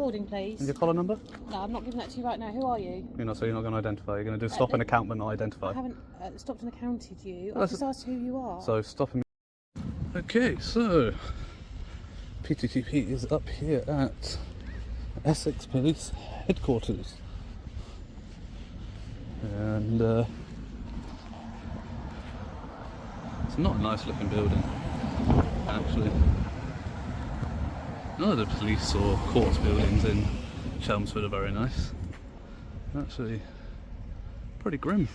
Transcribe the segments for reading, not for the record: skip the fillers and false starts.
Boarding, please. And your collar number? No, I'm not giving that to you right now. Who are you? So you're not going to identify. You're going to do stop an account but not identify. I haven't stopped and accounted you. Well, I've just asked who you are. So stop and... Okay, so PTTP is up here at Essex Police Headquarters. And it's not a nice looking building, actually. None of the police or courts buildings in Chelmsford are very nice. Actually, pretty grim.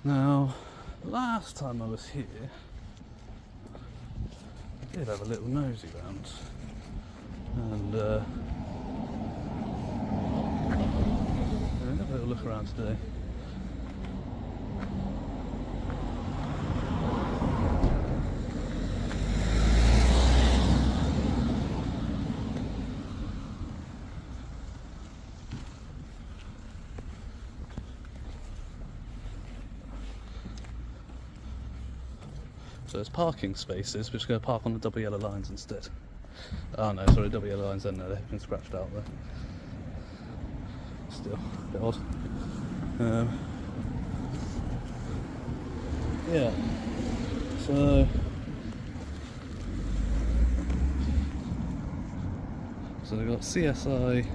Now, last time I was here, I did have a little nosy round, and have a little look around today. So there's parking spaces, which are going to park on the double yellow lines instead. Oh no, sorry, double yellow lines, then no, they've been scratched out there. Still a bit odd. Yeah, so they've got CSI,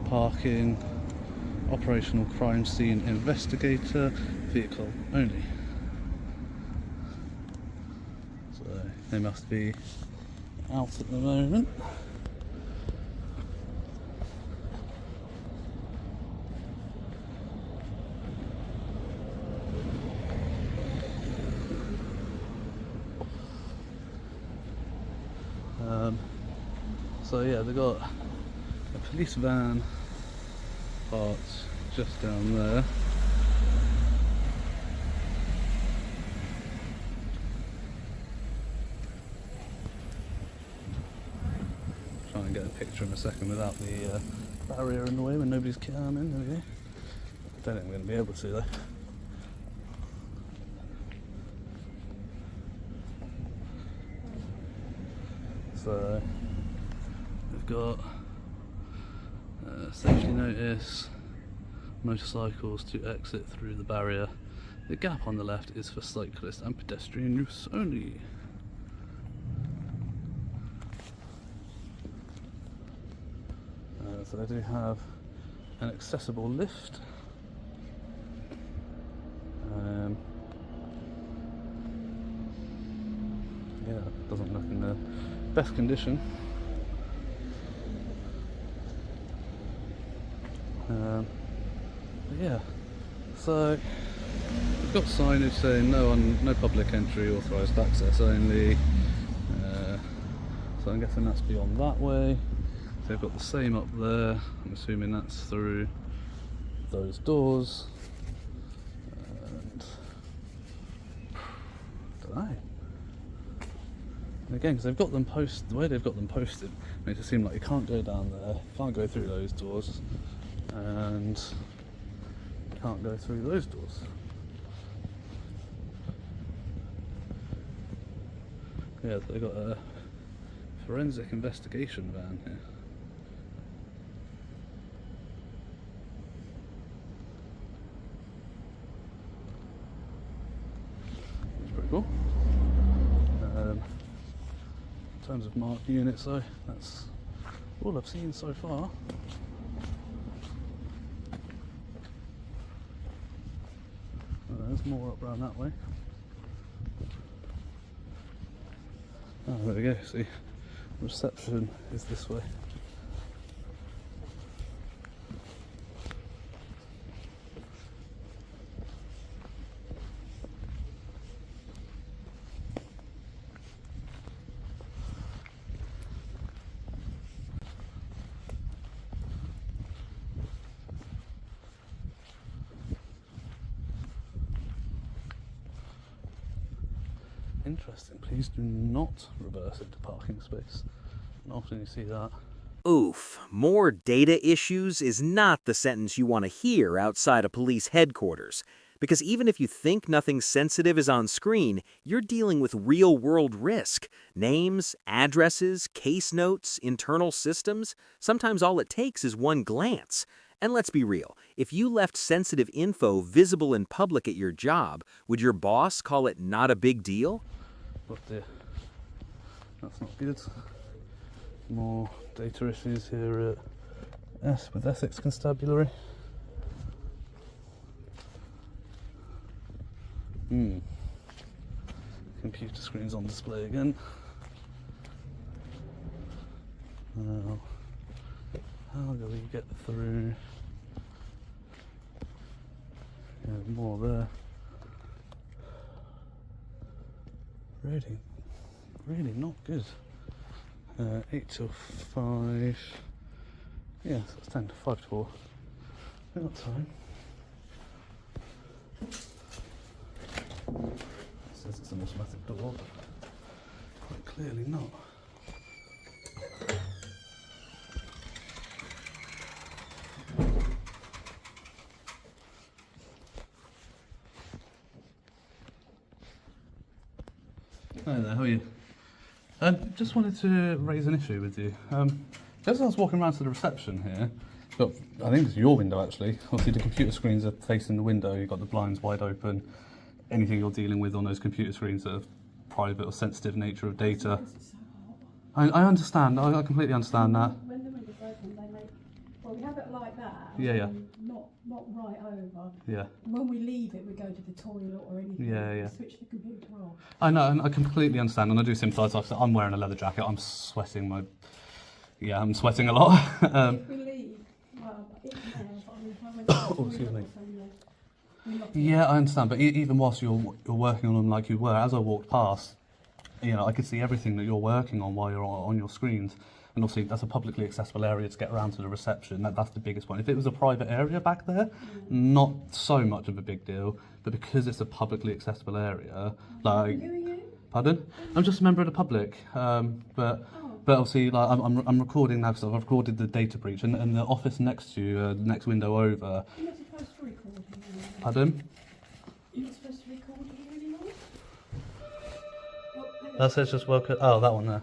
parking, operational crime scene investigator, vehicle only. So they must be out at the moment. So yeah, they've got a police van parked just down there. Try and get a picture in a second without the barrier in the way when nobody's coming. There we go. I don't think I'm going to be able to though. So we've got safety notice, motorcycles to exit through the barrier. The gap on the left is for cyclist and pedestrian use only. So they do have an accessible lift. Yeah, it doesn't look in the best condition. But yeah, so we've got signage saying no public entry, authorised access only. So I'm guessing that's beyond that way. So they've got the same up there. I'm assuming that's through those doors. And I don't know. And again, because they've got them the way they've got them posted makes it seem like you can't go down there, can't go through those doors, and can't go through those doors. Yeah, they've got a forensic investigation van here. That's pretty cool. In terms of marked units though, that's all I've seen so far. There's more up around that way. Oh, there we go, see, reception is this way. Interesting, please do not reverse into parking space. And often you see that. Oof, more data issues is not the sentence you want to hear outside a police headquarters. Because even if you think nothing sensitive is on screen, you're dealing with real-world risk. Names, addresses, case notes, internal systems. Sometimes all it takes is one glance. And let's be real, if you left sensitive info visible in public at your job, would your boss call it not a big deal? Oh dear, that's not good. More data issues here at with Essex Constabulary. Computer screens on display again. Now, how do we get through? Yeah, more there. Really not good. 8 till 5. Yeah, so it's 10 to 5 to 4. We've got time. It says it's an automatic door, but quite clearly not. Hi there, how are you? Just wanted to raise an issue with you. Just as I was walking around to the reception here, got, I think it's your window actually, obviously the computer screens are facing the window, you've got the blinds wide open. Anything you're dealing with on those computer screens that are private or sensitive nature of data. I understand, I completely understand that. When the window's open, they make, well, we have it like that. Yeah. Not right over. Yeah. When we leave it, we go to the toilet or anything. Yeah. We switch the computer off. I know, and I completely understand, and I do sympathise. I'm wearing a leather jacket, I'm sweating I'm sweating a lot. If we leave, well, it's there, but I mean, if I went to the toilet excuse me. or something, we lock it. Yeah, I understand, but even whilst you're working on them like you were, as I walked past, I could see everything that you're working on while you're on your screens. And obviously, that's a publicly accessible area to get around to the reception. That's the biggest one. If it was a private area back there, not so much of a big deal. But because it's a publicly accessible area, like, Who are you? pardon? I'm just a member of the public, but obviously, like, I'm recording now because I've recorded the data breach, and the office next to you, the next window over. You're not supposed to record here. Pardon? You're not supposed to record here anymore? Oh, hang on. That says just welcome. Oh, that one there.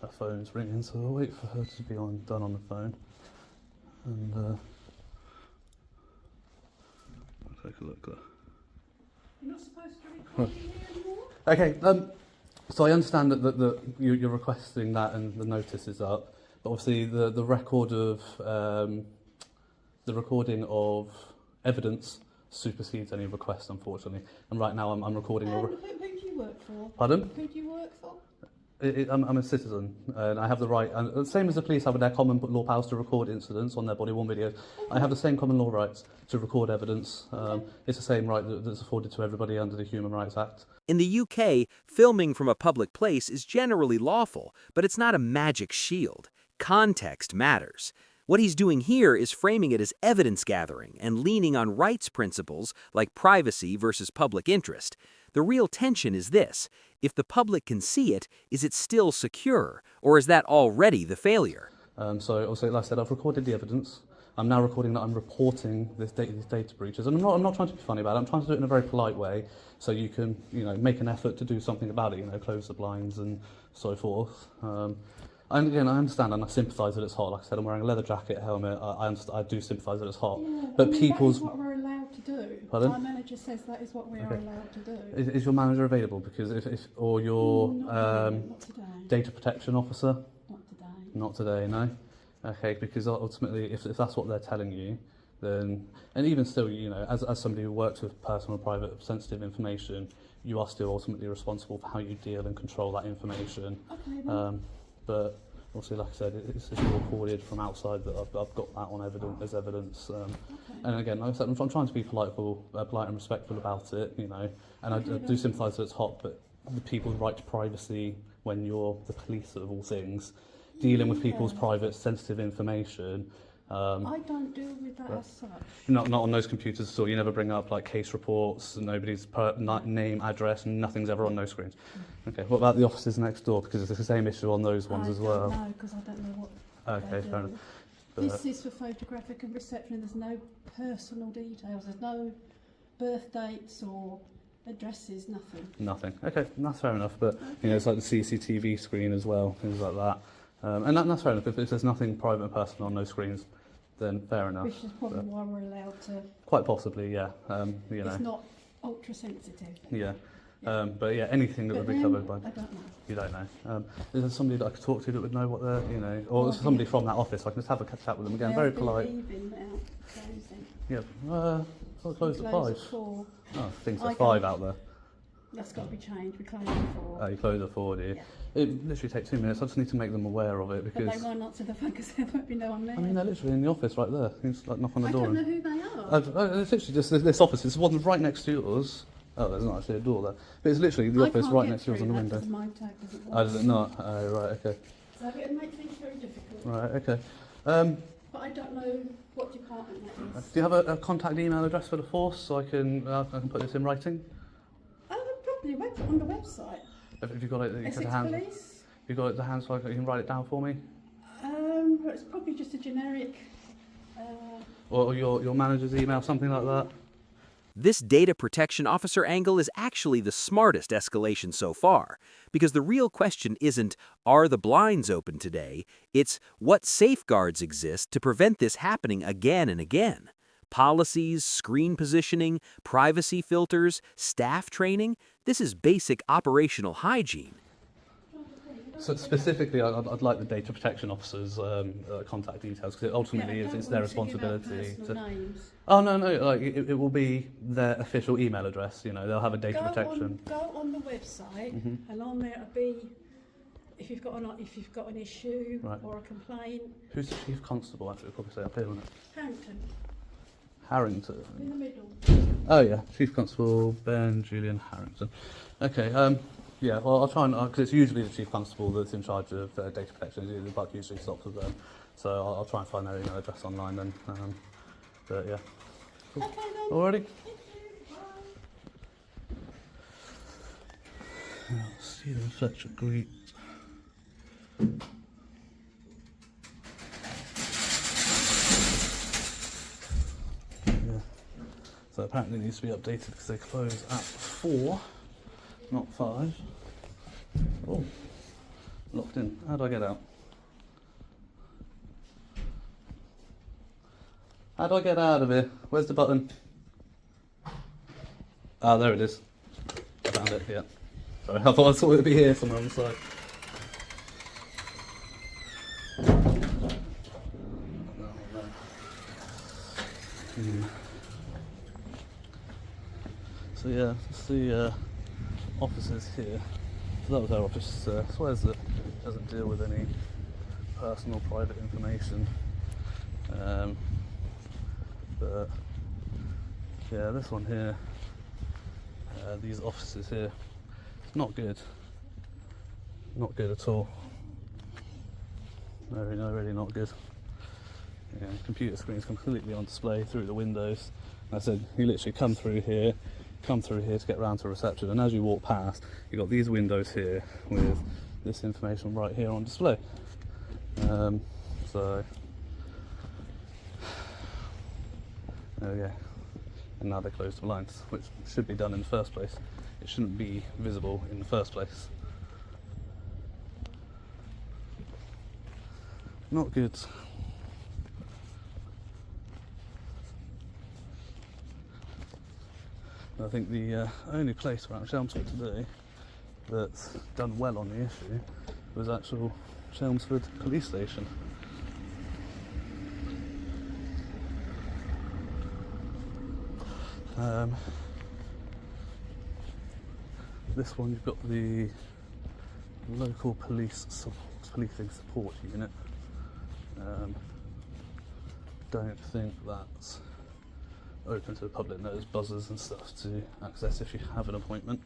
Her phone's ringing, so I'll wait for her to be done on the phone, and I'll take a look there. You're not supposed to record here anymore? Okay, so I understand that you're requesting that and the notice is up, but obviously the record of the recording of evidence supersedes any request, unfortunately. And right now I'm recording Who do you work for? Pardon? Who do you work for? I'm a citizen, and I have the right, and same as the police have their common law powers to record incidents on their body-worn videos, I have the same common law rights to record evidence. It's the same right that's afforded to everybody under the Human Rights Act. In the UK, filming from a public place is generally lawful, but it's not a magic shield. Context matters. What he's doing here is framing it as evidence gathering and leaning on rights principles like privacy versus public interest. The real tension is this: if the public can see it, is it still secure, or is that already the failure? So obviously, like I said, I've recorded the evidence. I'm now recording that I'm reporting these data breaches, and I'm not trying to be funny about it. I'm trying to do it in a very polite way, so you can make an effort to do something about it. Close the blinds and so forth. And again, I understand and I sympathise that it's hot. Like I said, I'm wearing a leather jacket, helmet. I do sympathise that it's hot. Yeah, but that people's... is what we're allowed to do. Pardon? Our manager says that is what we are allowed to do. Is your manager available? Because or your Not today. data protection officer? Not today. Not today, no. Okay, because ultimately, if that's what they're telling you, then, and even still, as somebody who works with personal, private, sensitive information, you are still ultimately responsible for how you deal and control that information. Okay, then. But obviously, like I said, it's recorded from outside that I've got that on as evidence. And again, like I said, I'm trying to be polite and respectful about it, and I do sympathise that it's hot, but the people's right to privacy when you're the police of all things, dealing with people's private, sensitive information. I don't deal with that as such. Not on those computers at all. You never bring up like case reports, nobody's name, address, nothing's ever on those screens. Okay, what about the offices next door? Because it's the same issue on those ones as well. No, because I don't know what. Okay, fair enough. This is for photographic and reception. There's no personal details. There's no birth dates or addresses, nothing. Nothing. Okay, that's fair enough. But you know, it's like the CCTV screen as well, things like that. And that's fair enough. If there's nothing private and personal on no screens, then fair enough. Which is probably why we're allowed to. Quite possibly, yeah. You know. It's not ultra sensitive. Yeah. But yeah, anything that would be covered by. I don't know. You don't know. Is there somebody that I could talk to that would know what they're, you know, or somebody from that office? I can just have a chat with them again. Very polite. Leaving now, closing. Yeah. Well, closed at 5. At 4. Oh, things I are 5 go- out there. That's got to be changed. We close at 4. Oh, you close at 4, do you? Yeah. It literally takes 2 minutes. I just need to make them aware of it But because. they won't answer the phone because there won't be no one there. I mean, they're literally in the office right there. You just like knock on the I door. don't know and- who they are. It's literally just this office. It's one right next to yours. Oh, there's not actually a door there. But it's literally the I office can't right get next to yours on through the that window. because my tag doesn't Oh, work. does it not? Oh, right, okay. So it makes things very difficult. Right, okay. But I don't know what department that is. Do you have a contact email address for the force so I can put this in writing? Probably on the website. Have you got it? You Essex to hand? Police. You got it to hand so you can write it down for me? It's probably just a generic. Or your manager's email, something like that? This data protection officer angle is actually the smartest escalation so far, because the real question isn't, are the blinds open today? It's, what safeguards exist to prevent this happening again and again? Policies, screen positioning, privacy filters, staff training? This is basic operational hygiene. So specifically, I'd like the data protection officer's contact details because ultimately it's their responsibility. Names. Oh no, like it will be their official email address. You know, they'll have a data protection. Go on the website, and on there it'll be if you've got an issue Right. or a complaint. Who's the chief constable? Actually, we'll probably say up here, wouldn't it? Harrington Harrington. in the middle. Oh yeah, Chief Constable Ben Julian Harrington. Okay. Yeah. Well, I'll try and because it's usually the Chief Constable that's in charge of data protection. The buck usually stops with them, so I'll try and find their email address online then. But yeah. Cool. Okay then. Alrighty. Thank you. Bye. Stephen Fletcher Greet. Yeah. So apparently it needs to be updated because they close at 4, not 5. Oh, locked in. How do I get out? How do I get out of here? Where's the button? Ah, there it is. I found it, yeah. Sorry, I thought it would be here somewhere on the side. So yeah, that's the offices here. So that was our office. Swears that it doesn't deal with any personal private information. But yeah, this one here, these offices here, it's not good. Not good at all. No, really not good. Yeah, computer screens completely on display through the windows. And I said, you literally come through here to get round to reception, and as you walk past, you've got these windows here with this information right here on display. So, there we go. And now they close the blinds, which should be done in the first place. It shouldn't be visible in the first place. Not good. I think the only place around Chelmsford today that's done well on the issue was actual Chelmsford Police Station. This one you've got the local policing support unit. Don't think that's open to the public. There's buzzers and stuff to access if you have an appointment.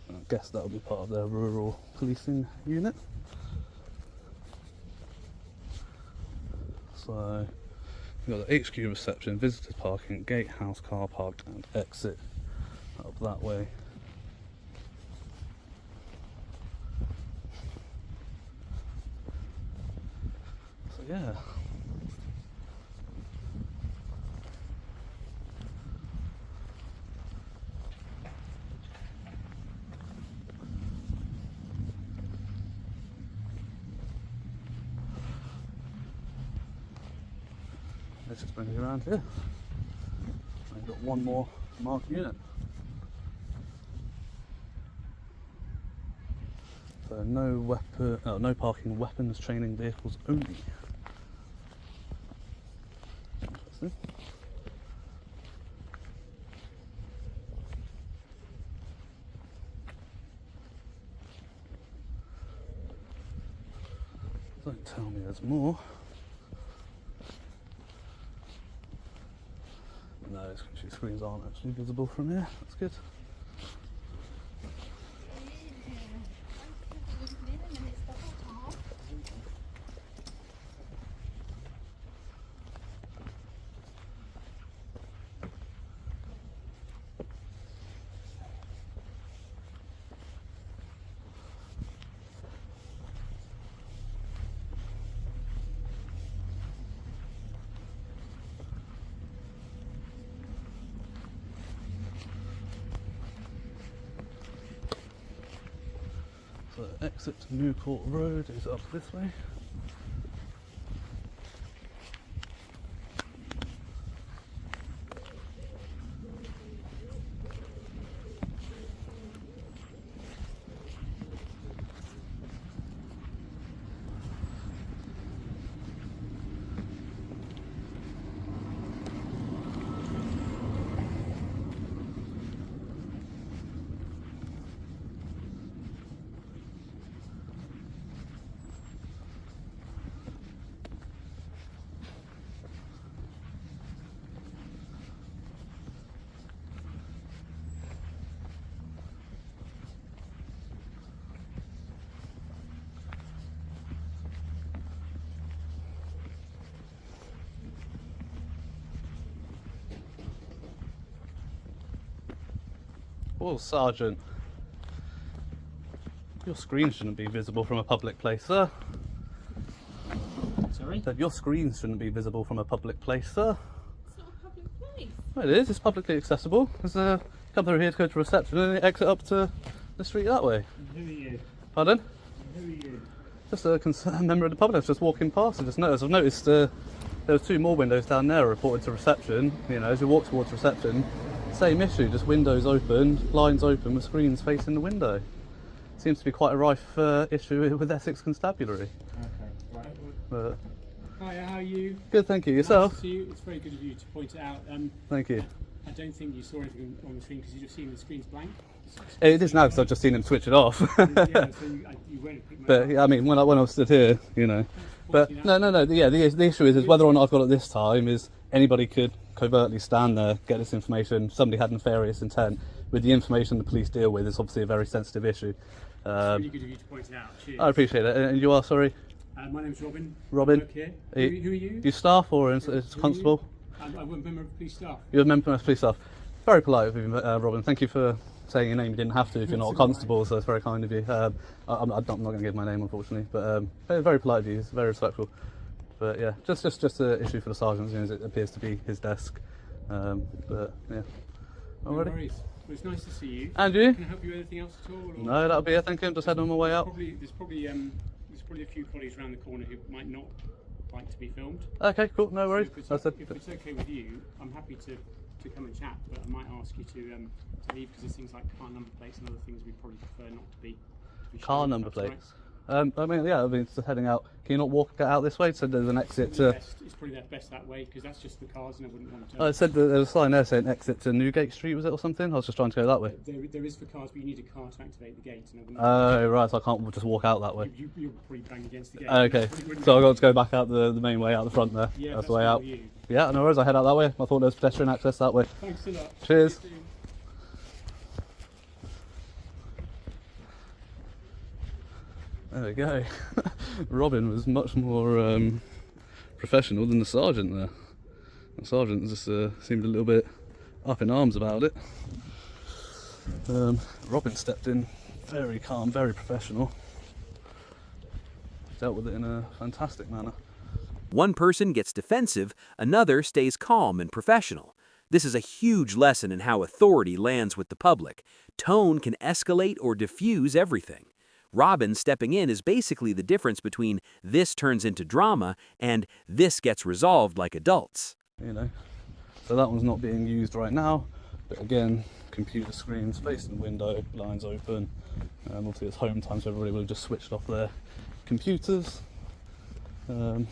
I guess that'll be part of their rural policing unit. So We've got the HQ reception, visitors parking, gatehouse, car park, and exit up that way. So yeah. Let's just bring it around here. I've got one more marked unit. So no parking weapons training vehicles only. Interesting. Don't tell me there's more. No, entry screens aren't actually visible from here. That's good. So exit to Newport Road is up this way. Oh, Sergeant. Your screen shouldn't be visible from a public place, sir. Sorry? Said your screen shouldn't be visible from a public place, sir. It's not a public place. Well, it is. It's publicly accessible. There's a come through here to go to reception and then exit up to the street that way. And who are you? Pardon? And who are you? Just a concerned member of the public. I was just walking past and just noticed. I've noticed there was 2 more windows down there reported to reception. You know, as you walk towards reception, same issue. Just windows open, blinds open with screens facing the window. Seems to be quite a rife issue with Essex Constabulary. Okay, right. But Hi, how are you? good, thank you. Yourself? Nice to see you. It's very good of you to point it out. Thank you. I don't think you saw anything on the screen because you've just seen the screen's blank. It is now because I've just seen him switch it off. Yeah, so you won't pick my But yeah, I mean, when I was stood here, you know. But no. Yeah, the issue is whether or not I've got it this time is anybody could covertly stand there, get this information. Somebody had nefarious intent. With the information the police deal with, it's obviously a very sensitive issue. It's really good of you to point it out. Cheers. I appreciate it. And you are, sorry? My name's Robin. Robin. I work here. Are you- Who are you? You staff or is Who are constable? you? I'm a member of police staff. You're a member of police staff. Very polite of you, Robin. Thank you for saying your name. You didn't have to if you're not a That's all right. constable, so it's very kind of you. I'm not going to give my name, unfortunately, but very polite of you. It's very respectful. But yeah, just an issue for the sergeant, as it appears to be his desk. But yeah. No Alrighty. worries. Well, it's nice to see you. And you? Can I help you with anything else at all? Or? No, that'll be it. Thank you. I'm just heading on my way out. There's probably a few colleagues around the corner who might not like to be filmed. Okay, cool. No worries. So That's it. if it's okay with you, I'm happy to come and chat, but I might ask you to leave because there's things like car number plates and other things we probably prefer not to be. Car shown, if number that's all right. plates. I mean, yeah, just heading out. Can you not walk out this way? So there's an exit to. It's probably best that way because that's just the cars, and I wouldn't want to. I said that there was a sign there saying exit to Newgate Street, was it, or something? I was just trying to go that way. There is for cars, but you need a car to activate the gate, and I wouldn't. Oh, right, so I can't just walk out that way. You'll probably bang against the gate. Okay, Probably wouldn't- so I've got to go back out the main way out the front there. Yeah, that's the way fine out. with you. Yeah, no worries, I head out that way. I thought there was pedestrian access that way. Thanks a lot. Cheers. See you soon. There we go. Robin was much more professional than the sergeant there. The sergeant just seemed a little bit up in arms about it. Robin stepped in, very calm, very professional. Dealt with it in a fantastic manner. One person gets defensive, another stays calm and professional. This is a huge lesson in how authority lands with the public. Tone can escalate or diffuse everything. Robin stepping in is basically the difference between this turns into drama and this gets resolved like adults. You know, so that one's not being used right now, but again, computer screens facing the window, blinds open. Obviously it's home time, so everybody will have just switched off their computers. There's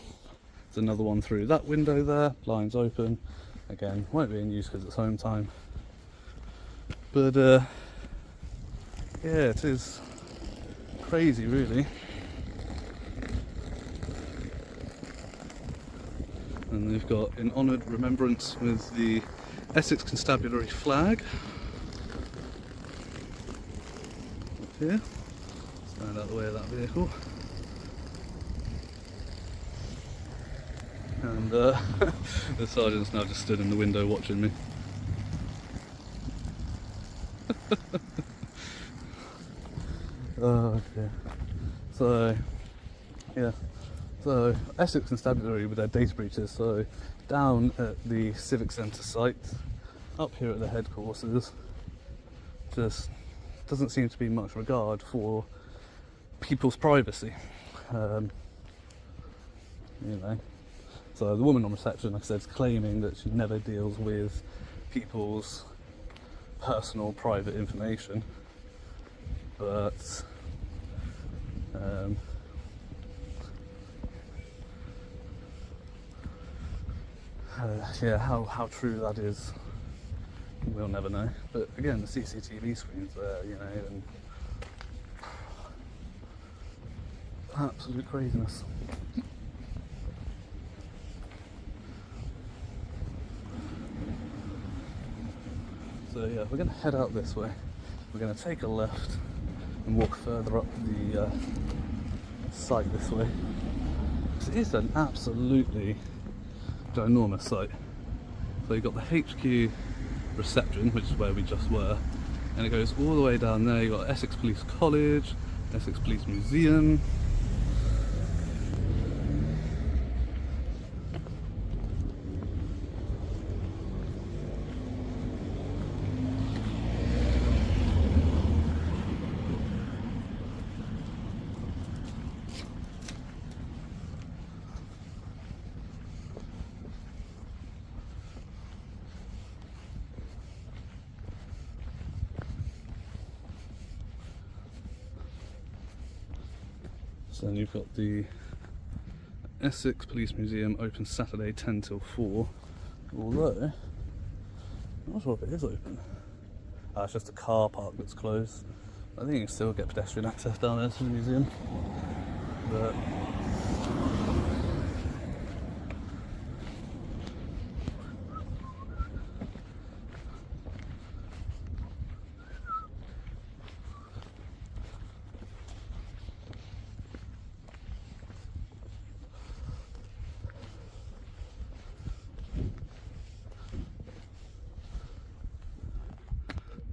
another one through that window there, blinds open. Again, won't be in use because it's home time. But yeah, it is crazy, really. And they've got in honoured remembrance with the Essex Constabulary flag. Up here. Stand out the way of that vehicle. And the sergeant's now just stood in the window watching me. Oh dear. So, yeah. So, Essex Constabulary with their data breaches. So, down at the Civic Centre site, up here at the headquarters, just doesn't seem to be much regard for people's privacy. You know. So the woman on reception, like I said, is claiming that she never deals with people's personal, private information. But yeah, how true that is, we'll never know. But again, the CCTV screens there, you know, and absolute craziness. So yeah, we're going to head out this way. We're going to take a left and walk further up the site this way. It is an absolutely ginormous site. So you've got the HQ reception, which is where we just were, and it goes all the way down there. You've got Essex Police College, Essex Police Museum. So then you've got the Essex Police Museum open Saturday 10 till 4, although I'm not sure if it is open. It's just a car park that's closed. I think you can still get pedestrian access down there to the museum, but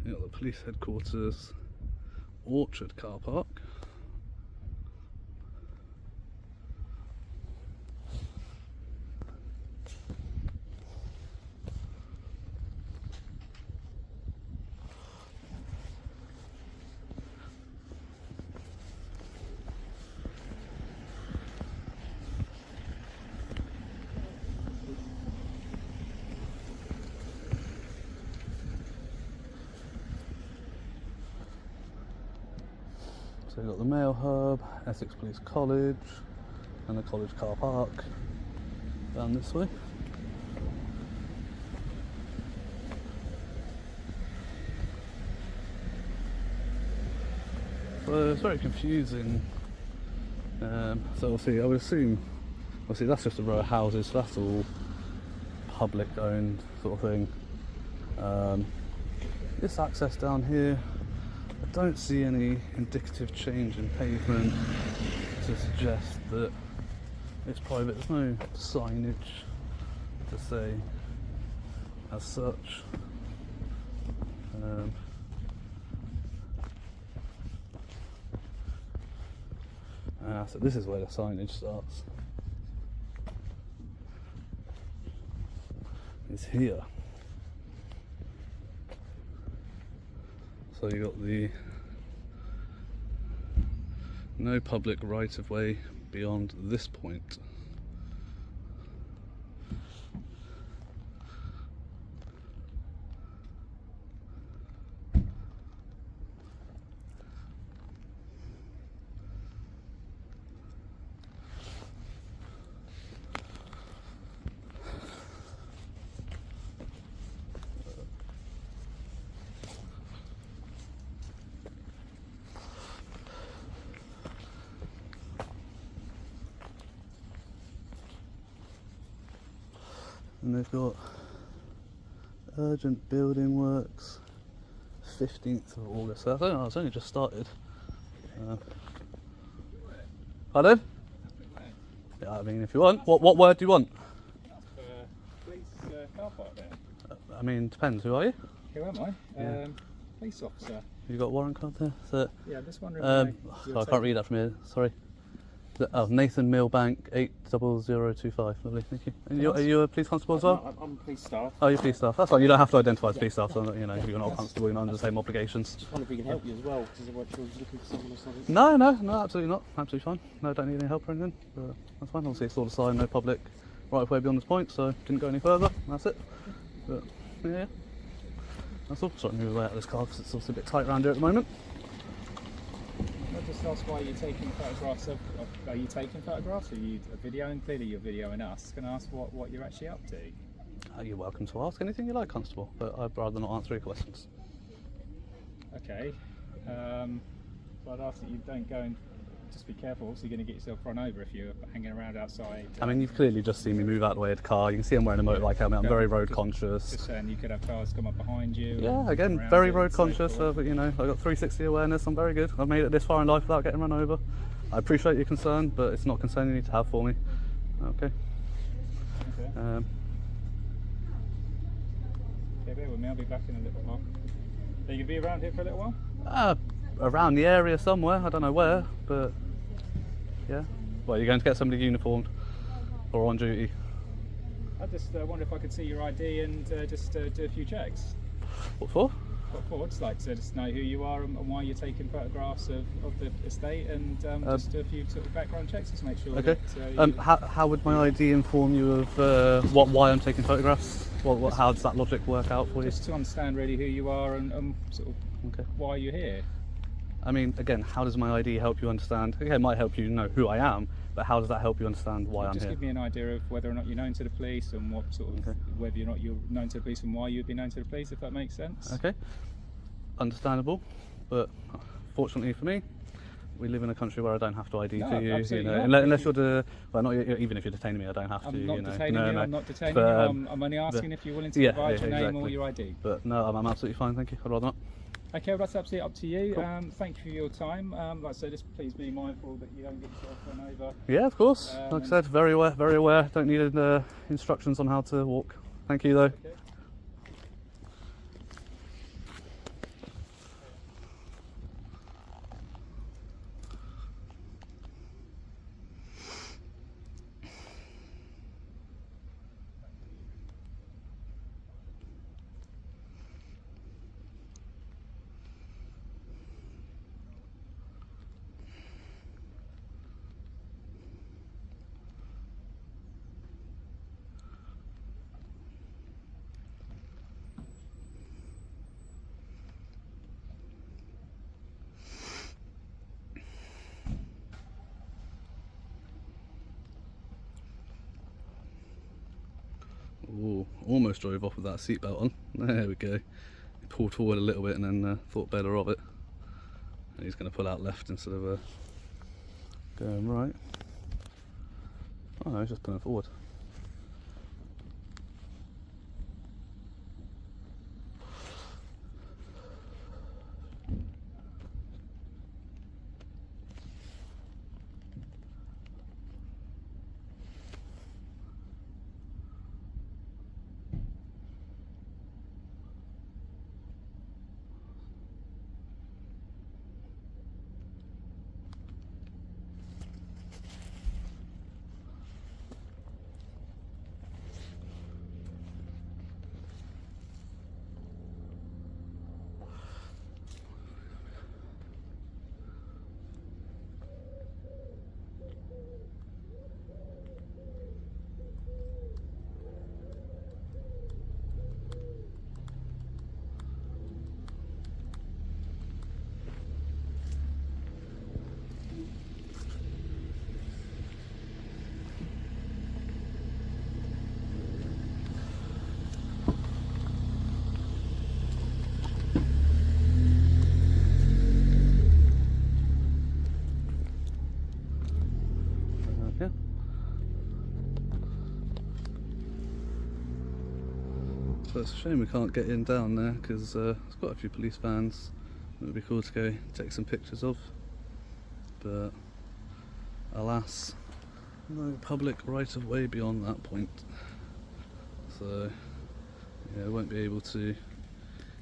you've got the police headquarters Orchard car park. So you've got the Mail Hub, Essex Police College, and the college car park down this way. So it's very confusing. So obviously I would assume, obviously that's just a row of houses, so that's all public owned sort of thing. This access down here, I don't see any indicative change in pavement to suggest that it's private. There's no signage to say as such. So this is where the signage starts. It's here. So you got the no public right of way beyond this point. And they've got urgent building works, 15th of August. So I don't know, it's only just started. Pardon? Yeah, I mean, if you want. What word do you want? Police car park there. I mean, depends. Who are you? Who am I? Yeah. Police officer. You got a warrant card there? So, Yeah, just wondering. I can't read that from here. Sorry. Oh, Nathan Millbank 80025. Lovely, thank you. And are you a police constable as well? I'm police staff. Oh, you're police staff. That's fine. You don't have to identify as police staff. So you know, you're not a constable. You're not under the same obligations. Just wonder if we can help you as well, because I'm sure he's looking for someone or something. No, absolutely not. Absolutely fine. No, don't need any help or anything. But that's fine. Obviously, it's all the sign, no public right of way beyond this point, so didn't go any further. That's it. But yeah, that's all. Sorry, move away out of this car because it's also a bit tight around here at the moment. I'll just ask why you're taking photographs of. Are you taking photographs? Are you videoing? Clearly, you're videoing us. Can I ask what you're actually up to? You're welcome to ask anything you like, Constable, but I'd rather not answer your questions. Okay. So I'd ask that you don't go and just be careful. Also, you're going to get yourself run over if you're hanging around outside. I mean, you've clearly just seen me move out of the way of the car. You can see I'm wearing a motorbike helmet. I'm very road conscious. Just saying, you could have cars come up behind you. Yeah, again, around very you road and so conscious. forth. But you know, I've got 360 awareness. I'm very good. I've made it this far in life without getting run over. I appreciate your concern, but it's not a concern you need to have for me. Okay. Okay. Okay, bear with me. I'll be back in a little while. Are you going to be around here for a little while? Around the area somewhere. I don't know where, but yeah. Well, you're going to get somebody uniformed or on duty? I just wonder if I could see your ID and just do a few checks. What for? What for? I'd just like to just know who you are and why you're taking photographs of the estate, and just do a few sort of background checks just to make sure. Okay. That, How would my ID inform you of why I'm taking photographs? How does that logic work out for you? just to understand really who you are and sort of Okay. why you're here. I mean, again, how does my ID help you understand? Okay, it might help you know who I am, but how does that help you understand why I'm Just here? give me an idea of whether or not you're known to the police and what sort of, Okay. whether or not you're known to the police and why you'd be known to the police, if that makes sense. Okay, understandable, but fortunately for me, we live in a country where I don't have to ID No, to you. absolutely know, not. unless you're even if you're detaining me, I don't have to. I'm not you know. detaining No, you, no. I'm not detaining But, you, I'm only asking if you're willing to yeah, provide your name or exactly. your ID. But no, I'm absolutely fine, thank you. I'd rather not. Okay, well that's absolutely up to you. Cool. Thank you for your time. Like I said, just please be mindful that you don't get yourself run over. Yeah, of course. Like I said, very aware, very aware. Don't need instructions on how to walk. Thank you though. Okay. Ooh, almost drove off with that seatbelt on. There we go. He pulled forward a little bit and then thought better of it. And he's going to pull out left instead of going right. Oh no, he's just pulling forward. So it's a shame we can't get in down there because there's quite a few police vans that would be cool to go take some pictures of, but alas, no public right of way beyond that point, so yeah, I won't be able to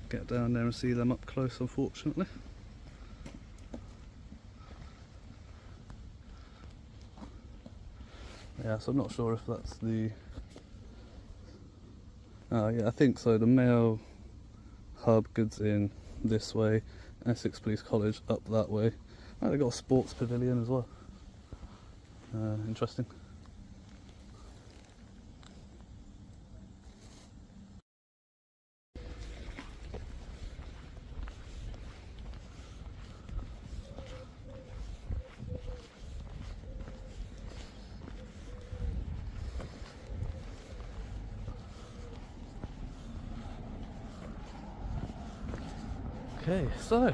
get down there and see them up close, unfortunately. Yeah, so I'm not sure if that's the... Oh yeah, I think so. The mail hub goods in this way, Essex Police College up that way. Oh, they've got a sports pavilion as well. Interesting. Okay, so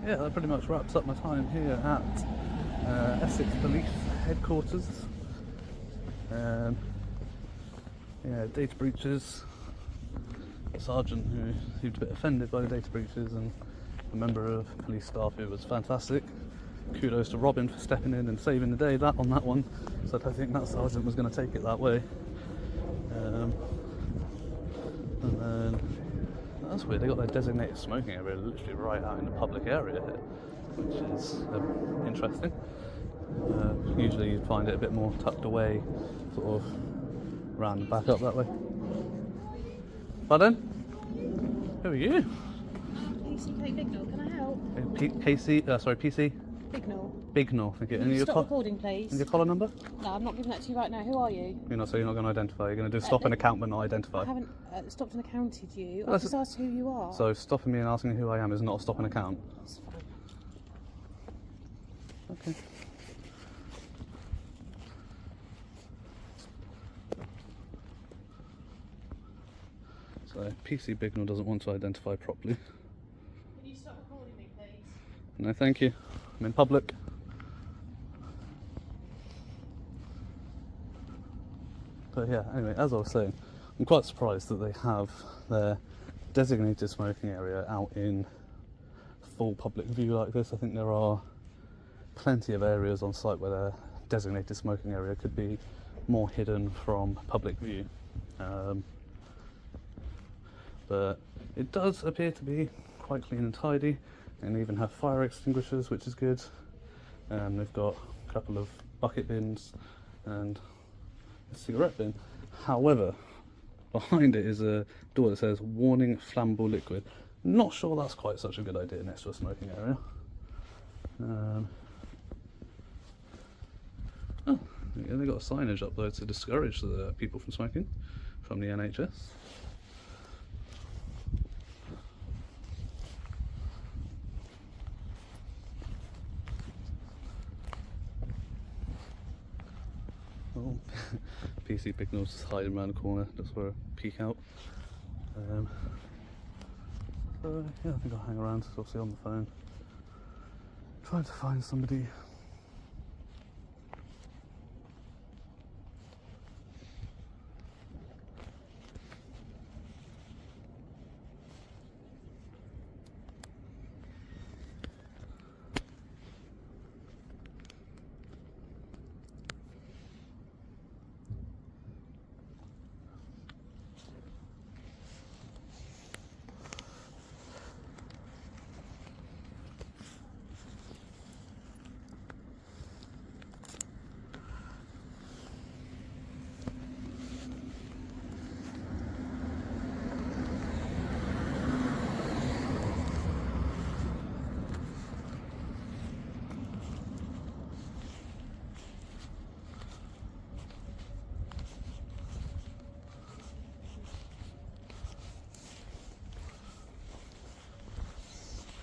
yeah, that pretty much wraps up my time here at Essex Police Headquarters. Yeah, data breaches, a sergeant who seemed a bit offended by the data breaches, and a member of police staff who was fantastic. Kudos to Robin for stepping in and saving the day on that one, so I don't think that sergeant was going to take it that way. And then that's weird, they got their designated smoking area literally right out in the public area here, which is interesting. Usually you'd find it a bit more tucked away, sort of round and back up that way. Pardon? Who are you? PCK Bignell, can I help? PC? Bignell. Bignell, thank you. Can And you your stop recording, and please? your collar number? No, I'm not giving that to you right now. Who are you? So you're not going to identify, you're going to do stop an account but not I identify. haven't stopped and accounted you. Well, I've just asked who you are. So stopping me and asking who I am is not a stop an account? That's fine. Okay. So PC Bignell doesn't want to identify properly. Can you stop recording me, please? No, thank you. I'm in public. But yeah, anyway, as I was saying, I'm quite surprised that they have their designated smoking area out in full public view like this. I think there are plenty of areas on site where their designated smoking area could be more hidden from public view. But it does appear to be quite clean and tidy, and even have fire extinguishers, which is good. They've got a couple of bucket bins and a cigarette bin. However, behind it is a door that says warning flammable liquid. Not sure that's quite such a good idea next to a smoking area. Oh, yeah, they've got a signage up there to discourage the people from smoking from the NHS. Oh, PC Bignell's just hiding around the corner just for a peek out. So yeah, I think I'll hang around, obviously on the phone, trying to find somebody.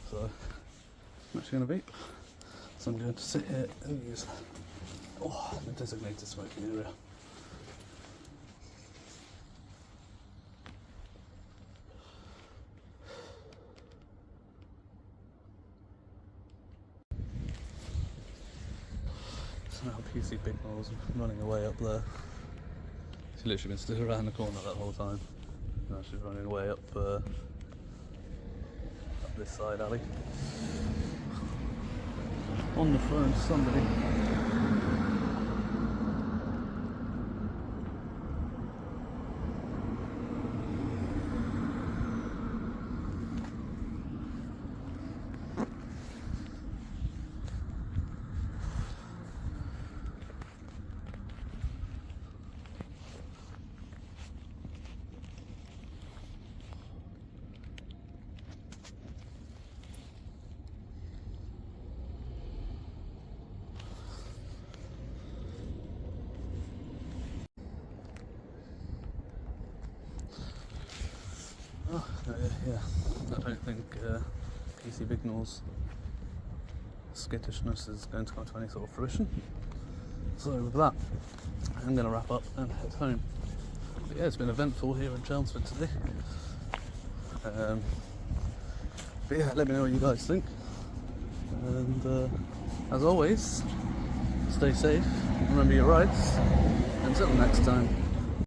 So I'm actually going to vape. So I'm going to sit here and use the designated smoking area. So now PC Bignell's running away up there. He's literally been stood around the corner that whole time. No, she's running away up this side alley. On the phone to somebody. Oh, yeah, I don't think PC Bignall's skittishness is going to come to any sort of fruition. So with that, I'm going to wrap up and head home. But yeah, it's been eventful here in Chelmsford today. But yeah, let me know what you guys think. And as always, stay safe, remember your rights. Until next time.